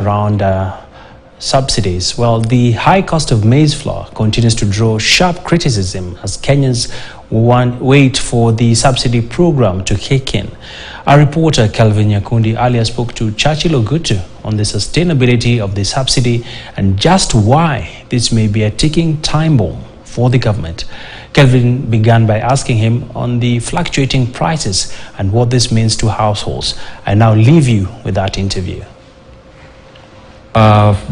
around subsidies. Well, the high cost of maize flour continues to draw sharp criticism as Kenyans wait for the subsidy program to kick in. Our reporter Kelvin Nyakundi earlier spoke to Churchill Ogutu on the sustainability of the subsidy and just why this may be a ticking time bomb for the government. Kelvin began by asking him on the fluctuating prices and what this means to households. I now leave you with that interview.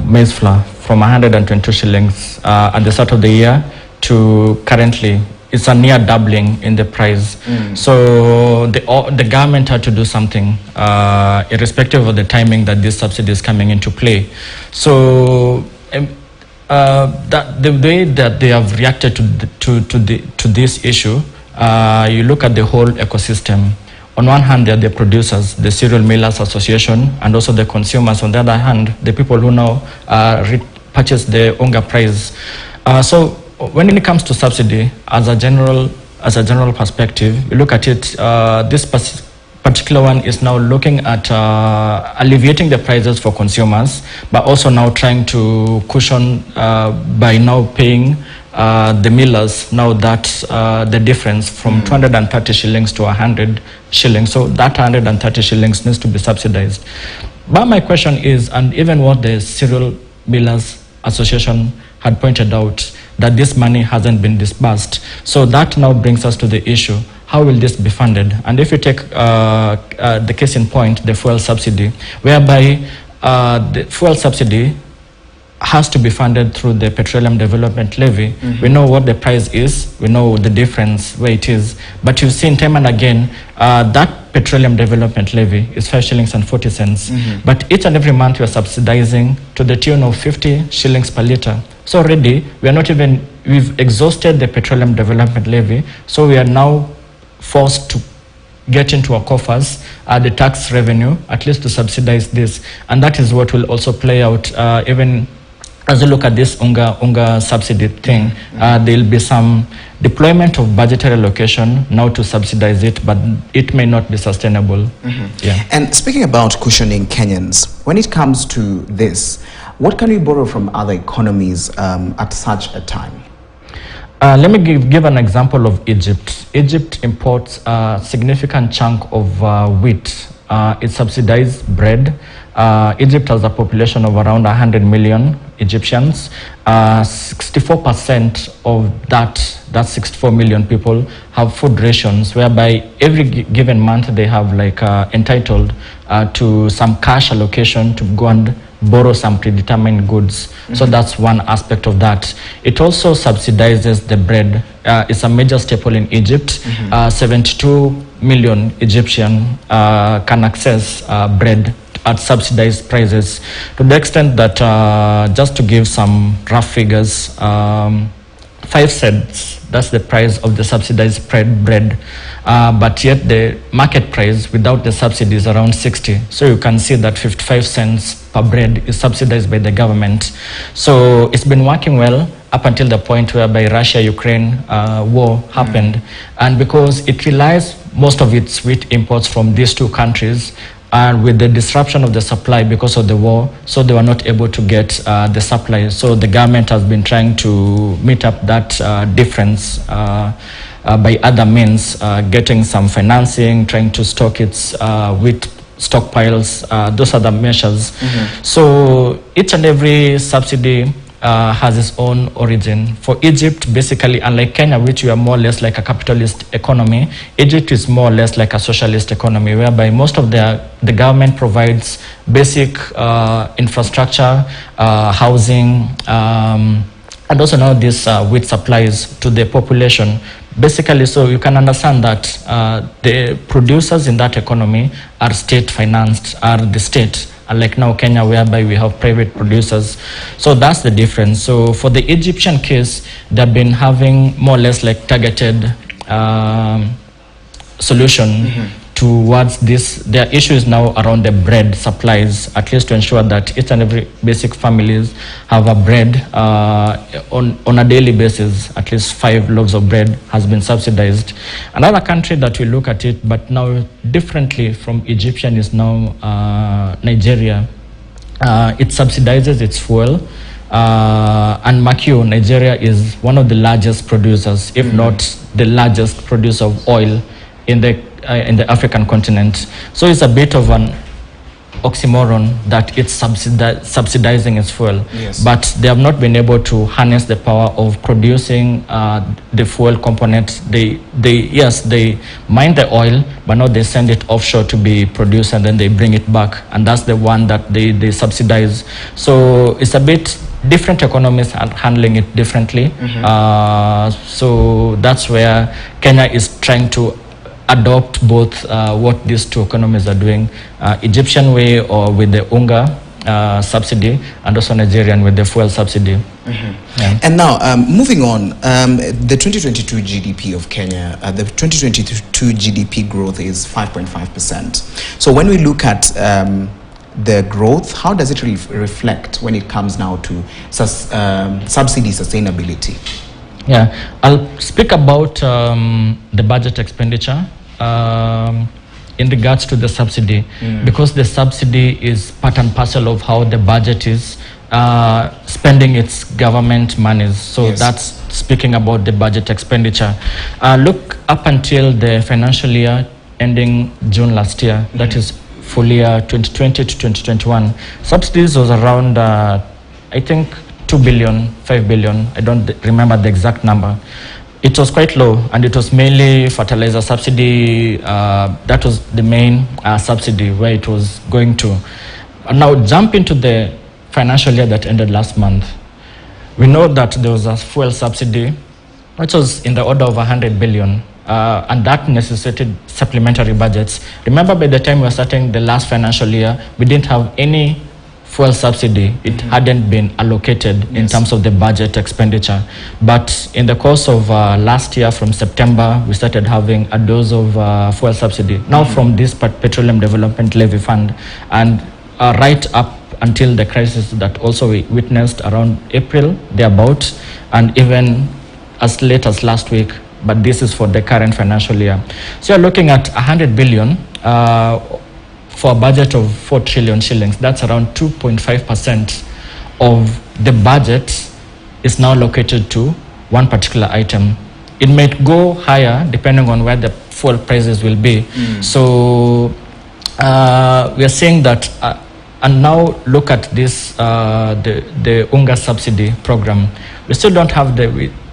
Maize flour from 120 shillings at the start of the year to currently it's a near doubling in the price. So the government had to do something irrespective of the timing that this subsidy is coming into play. So the way that they have reacted to this issue, you look at the whole ecosystem. On one hand, there are the producers, the Cereal Millers Association, and also the consumers. On the other hand, the people who now purchase the unga price. So when it comes to subsidy, as a general perspective, you look at it. This particular one is now looking at alleviating the prices for consumers, but also now trying to cushion by now paying the millers now that the difference from 230 shillings to 100 shillings. So that 130 shillings needs to be subsidized. But my question is, and even what the Cereal Millers Association had pointed out, that this money hasn't been disbursed. So that now brings us to the issue, how will this be funded? And if you take the case in point, the fuel subsidy, whereby the fuel subsidy has to be funded through the Petroleum Development Levy. We know what the price is, we know the difference where it is, but you've seen time and again that Petroleum Development Levy is 5 shillings and 40 cents. But each and every month we're subsidizing to the tune of 50 shillings per litre. So already we've exhausted the Petroleum Development Levy, so we are now forced to get into our coffers the tax revenue, at least to subsidize this. And that is what will also play out even as you look at this unga subsidy thing. There'll be some deployment of budgetary allocation now to subsidize it, but it may not be sustainable. Yeah. And speaking about cushioning Kenyans, when it comes to this, what can we borrow from other economies at such a time? Let me give an example of Egypt. Egypt imports a significant chunk of wheat. It subsidized bread. Egypt has a population of around 100 million Egyptians. 64% of that 64 million people have food rations, whereby every given month they have like entitled to some cash allocation to go and borrow some predetermined goods. So that's one aspect of that. It also subsidizes the bread. It's a major staple in Egypt. 72 million Egyptian can access bread at subsidized prices, to the extent that just to give some rough figures, 5 cents, that's the price of the subsidized bread, but yet the market price without the subsidy is around 60. So you can see that 55 cents per bread is subsidized by the government. So it's been working well up until the point whereby Russia-Ukraine war happened. And because it relies most of its wheat imports from these two countries, and with the disruption of the supply because of the war, so they were not able to get the supply. So the government has been trying to meet up that difference by other means, getting some financing, trying to stock its wheat stockpiles. Those are the measures. So each and every subsidy has its own origin. For Egypt, basically, unlike Kenya, which we are more or less like a capitalist economy, Egypt is more or less like a socialist economy, whereby most of the government provides basic infrastructure, housing, and also now this wheat supplies to the population. Basically, so you can understand that the producers in that economy are state financed, are the state. Unlike now Kenya, whereby we have private producers. So that's the difference. So for the Egyptian case, they've been having more or less like targeted solution towards this. Their issue is now around the bread supplies, at least to ensure that each and every basic families have a bread on a daily basis. At least 5 loaves of bread has been subsidized. Another country that we look at it, but now differently from Egyptian, is now Nigeria. it subsidizes its fuel. And Makio, Nigeria is one of the largest producers, if not the largest producer of oil in the African continent. So it's a bit of an oxymoron that it's subsidizing its fuel, but they have not been able to harness the power of producing the fuel component. They mine the oil, but now they send it offshore to be produced, and then they bring it back, and that's the one that they subsidize. So it's a bit different economies are handling it differently. So that's where Kenya is trying to adopt both what these two economies are doing, Egyptian way or with the unga subsidy, and also Nigerian with the fuel subsidy. And now, moving on, the 2022 GDP of Kenya, the 2022 GDP growth is 5.5%. So when we look at the growth, how does it reflect when it comes now to subsidy sustainability? Yeah, I'll speak about the budget expenditure in regards to the subsidy, because the subsidy is part and parcel of how the budget is spending its government monies. So that's speaking about the budget expenditure. Look, up until the financial year ending June last year, that is full year 2020 to 2021, subsidies was around, I think, 2 billion, 5 billion, I don't remember the exact number. It was quite low, and it was mainly fertilizer subsidy. That was the main subsidy where it was going to. Now jump into the financial year that ended last month. We know that there was a fuel subsidy, which was in the order of 100 billion. And that necessitated supplementary budgets. Remember, by the time we were starting the last financial year, we didn't have any fuel subsidy. It hadn't been allocated in terms of the budget expenditure. But in the course of last year, from September, we started having a dose of fuel subsidy. Now from this Petroleum Development Levy Fund, and right up until the crisis that also we witnessed around April, thereabout, and even as late as last week, but this is for the current financial year. So you're looking at 100 billion for a budget of 4 trillion shillings. That's around 2.5% of the budget is now allocated to one particular item. It might go higher depending on where the fuel prices will be. So we are saying that, and now look at this, the UNGA subsidy program. We still don't have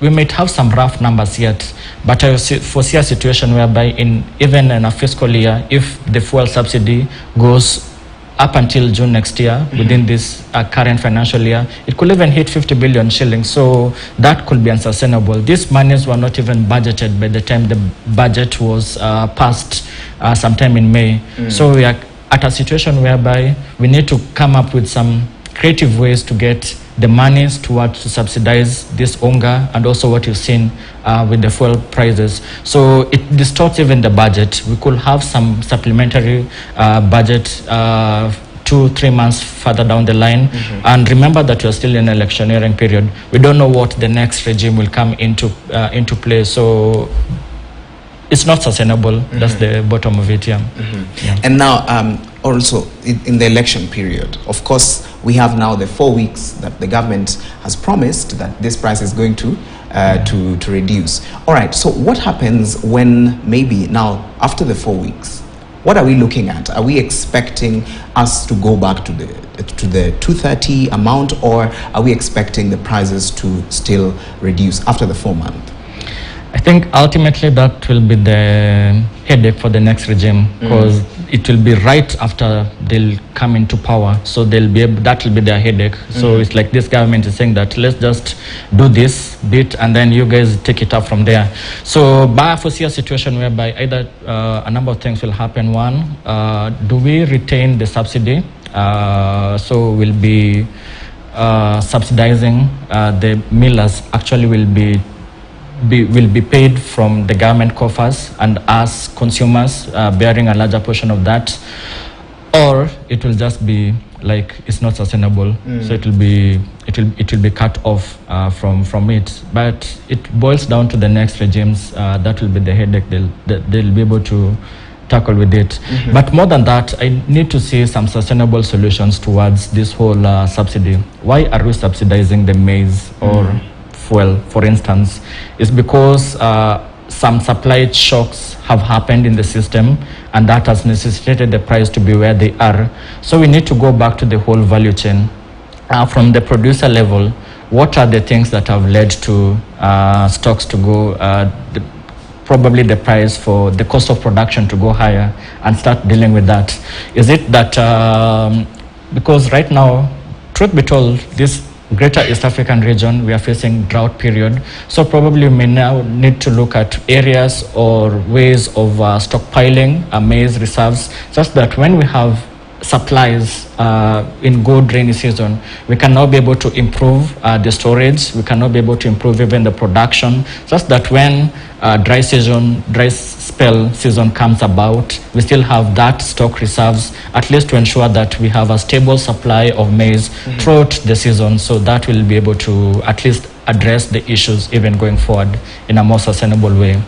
we might have some rough numbers yet, but I foresee a situation whereby even in a fiscal year, if the fuel subsidy goes up until June next year, within this current financial year, it could even hit 50 billion shillings. So that could be unsustainable. These monies were not even budgeted by the time the budget was passed sometime in May. So we are at a situation whereby we need to come up with some creative ways to get the monies to subsidize this UNGA, and also what you've seen with the fuel prices. So it distorts even the budget. We could have some supplementary budget 2-3 months further down the line. And remember that we're still in an electioneering period. We don't know what the next regime will come into play. So it's not sustainable. That's the bottom of it. And now, also in the election period, of course, we have now the 4 weeks that the government has promised that this price is going to reduce. All right, so what happens when maybe now after the 4 weeks? What are we looking at? Are we expecting us to go back to the 230 amount, or are we expecting the prices to still reduce after the 4 month? I think ultimately that will be the headache for the next regime, because it will be right after they'll come into power. So that will be their headache. So it's like this government is saying that let's just do this bit and then you guys take it up from there. So I foresee a situation whereby either a number of things will happen. One, do we retain the subsidy? So we'll be subsidizing the millers. Actually will be paid from the government coffers, and us consumers bearing a larger portion of that, or it will just be like it's not sustainable. So it will be cut off from it. But it boils down to the next regimes. That will be the headache they'll be able to tackle with it. But more than that, I need to see some sustainable solutions towards this whole subsidy. Why are we subsidizing the maize or fuel, for instance? It's because some supply shocks have happened in the system, and that has necessitated the price to be where they are. So we need to go back to the whole value chain. From the producer level, what are the things that have led to stocks to go, probably the price for the cost of production to go higher, and start dealing with that? Is it that, because right now, truth be told, this greater East African region, we are facing drought period. So probably we may now need to look at areas or ways of stockpiling maize reserves, such that when we have supplies in good rainy season, we can now be able to improve the storage, we can now be able to improve even the production, such that when dry spell season comes about, we still have that stock reserves, at least to ensure that we have a stable supply of maize throughout the season, so that will be able to at least address the issues even going forward in a more sustainable way.